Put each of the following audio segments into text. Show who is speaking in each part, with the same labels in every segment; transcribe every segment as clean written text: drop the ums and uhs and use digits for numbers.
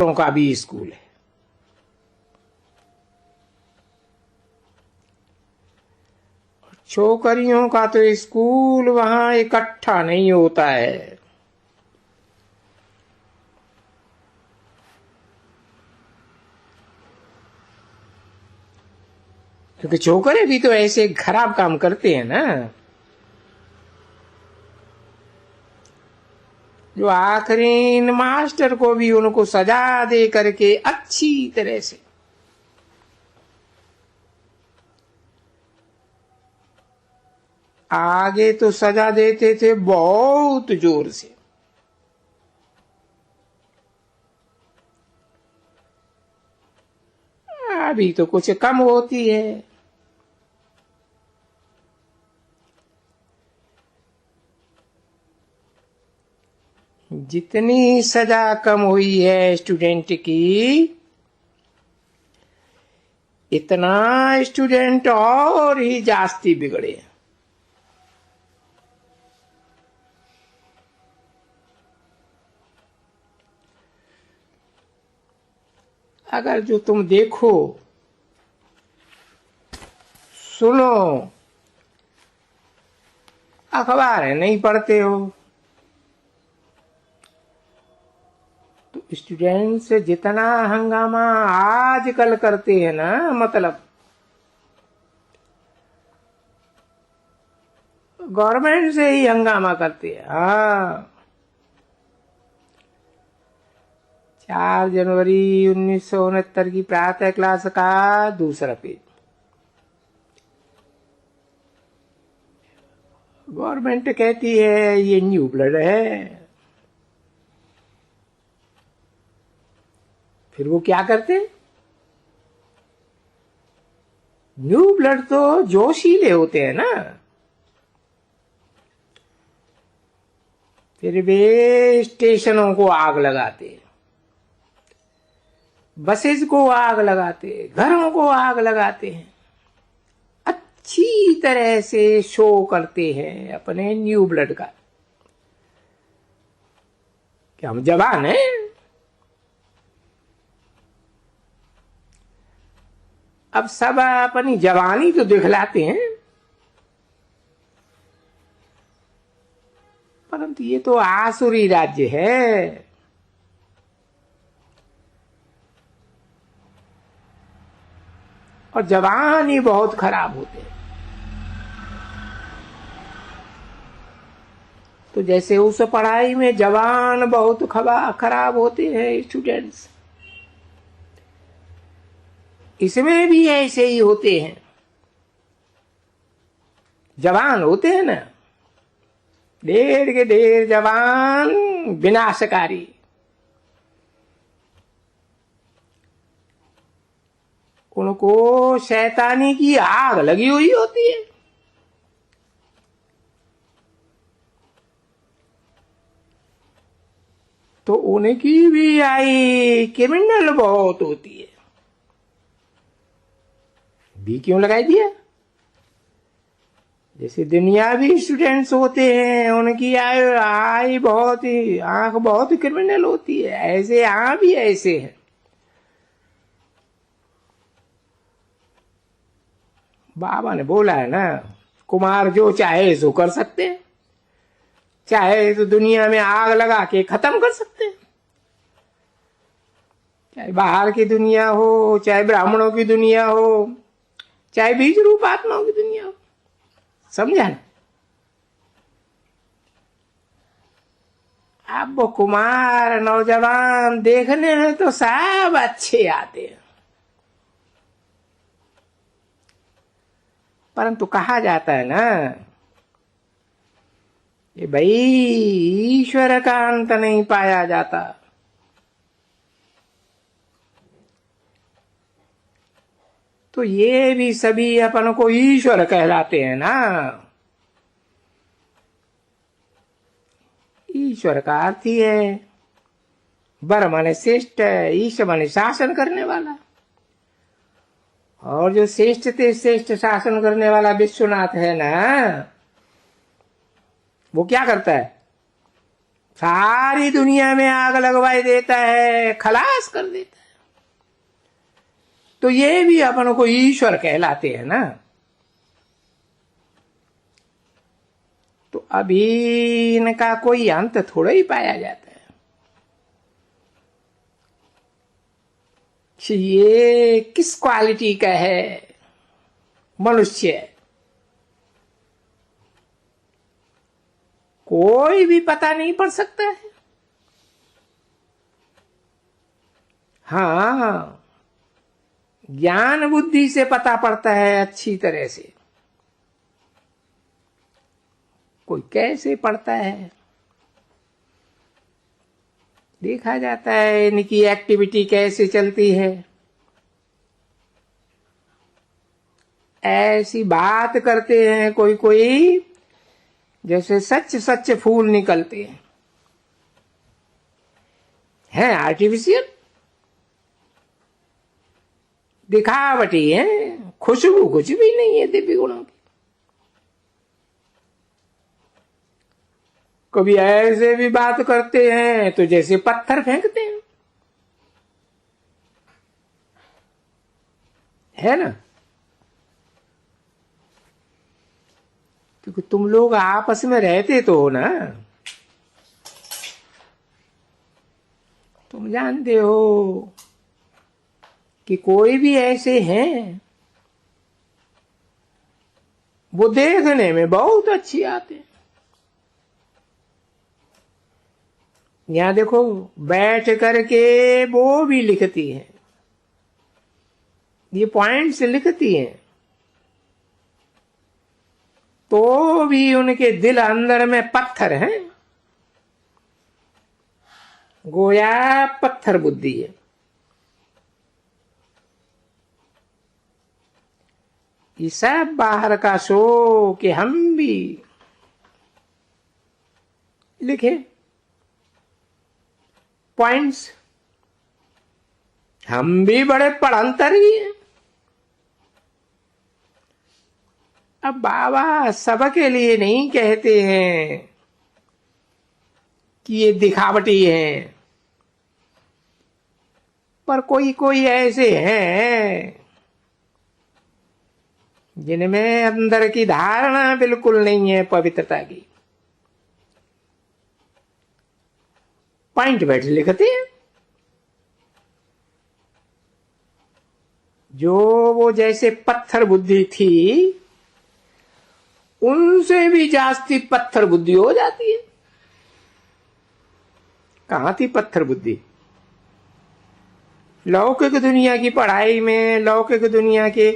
Speaker 1: का भी स्कूल है। छोकरियों का तो स्कूल वहां इकट्ठा नहीं होता है। क्योंकि छोकरे भी तो ऐसे खराब काम करते हैं ना, जो आखिरी मास्टर को भी उनको सजा दे करके अच्छी तरह से आगे तो सजा देते थे बहुत जोर से। अभी तो कुछ कम होती है। जितनी सजा कम हुई है स्टूडेंट की, इतना स्टूडेंट और ही जास्ती बिगड़े। अगर जो तुम देखो सुनो, अखबार है नहीं पढ़ते हो, तो स्टूडेंट्स जितना हंगामा आजकल करते हैं ना, मतलब गवर्नमेंट से ही हंगामा करते हैं। हाँ, 4 जनवरी 1969 की प्रातः क्लास का दूसरा पेज। गवर्नमेंट कहती है ये न्यू ब्लड है, फिर वो क्या करते? न्यू ब्लड तो जोशीले होते हैं ना, फिर वे स्टेशनों को आग लगाते, बसेस को आग लगाते, घरों को आग लगाते हैं, अच्छी तरह से शो करते हैं अपने न्यू ब्लड का कि हम जवान हैं। अब सब अपनी जवानी तो दिखलाते हैं, परंतु ये तो आसुरी राज्य है। और जवान ही बहुत खराब होते हैं। तो जैसे उस पढ़ाई में जवान बहुत खराब होते हैं स्टूडेंट्स, इसमें भी ऐसे ही होते हैं। जवान होते हैं ना, ढेर के ढेर जवान विनाशकारी, उनको शैतानी की आग लगी हुई होती है। तो उनकी भी आई क्रिमिनल बहुत होती है। भी क्यों लगाई दिया? जैसे दुनियावी स्टूडेंट्स होते हैं, उनकी आई बहुत ही आंख बहुत क्रिमिनल होती है, ऐसे यहाँ भी ऐसे है। बाबा ने बोला है ना, कुमार जो चाहे सो कर सकते हैं, चाहे तो दुनिया में आग लगा के खत्म कर सकते हैं, चाहे बाहर की दुनिया हो, चाहे ब्राह्मणों की दुनिया हो, चाहे बीज रूप आत्माओं की दुनिया हो। समझा ना? अब वो कुमार नौजवान देखने में तो सब अच्छे आते हैं, परंतु कहा जाता है ना, ये भाई ईश्वर का अंत नहीं पाया जाता। तो ये भी सभी अपन को ईश्वर कहलाते हैं ना। ईश्वर का अर्थ ही है बर माने श्रेष्ठ, ईश माने शासन करने वाला। और जो श्रेष्ठ से श्रेष्ठ शासन करने वाला विश्वनाथ है ना, वो क्या करता है? सारी दुनिया में आग लगवाई देता है, खलास कर देता है। तो ये भी अपन को ईश्वर कहलाते हैं ना। तो अभी इनका कोई अंत थोड़ा ही पाया जाता है कि ये किस क्वालिटी का है मनुष्य, कोई भी पता नहीं पड़ सकता है। हाँ, ज्ञान बुद्धि से पता पड़ता है अच्छी तरह से। कोई कैसे पड़ता है, देखा जाता है इनकी एक्टिविटी कैसे चलती है। ऐसी बात करते हैं कोई कोई जैसे सच सच फूल निकलते हैं आर्टिफिशियल, दिखावटी है, खुशबू कुछ भी नहीं है दिव्य गुणों की। कभी ऐसे भी बात करते हैं तो जैसे पत्थर फेंकते हैं, है ना। क्योंकि तुम लोग आपस में रहते तो हो ना, तुम जानते हो कि कोई भी ऐसे हैं वो देखने में बहुत अच्छी आते हैं। यहां देखो बैठ करके वो भी लिखती है, ये पॉइंट्स लिखती हैं, तो भी उनके दिल अंदर में पत्थर हैं, गोया पत्थर बुद्धि है। ये सब बाहर का शो कि हम भी लिखे पॉइंट्स, हम भी बड़े पढ़ंतर ही हैं। अब बाबा सबके लिए नहीं कहते हैं कि ये दिखावटी है, पर कोई कोई ऐसे हैं जिनमें अंदर की धारणा बिल्कुल नहीं है पवित्रता की। पॉइंट बैठ लिखते हैं, जो वो जैसे पत्थर बुद्धि थी उनसे भी जास्ती पत्थर बुद्धि हो जाती है। कहां थी पत्थर बुद्धि? लौकिक दुनिया की पढ़ाई में, लौकिक दुनिया के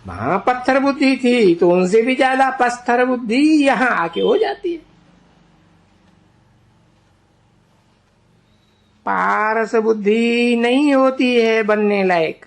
Speaker 1: वहां पत्थर बुद्धि थी, तो उनसे भी ज्यादा पत्थर बुद्धि यहां आके हो जाती है। पारस बुद्धि नहीं होती है बनने लायक,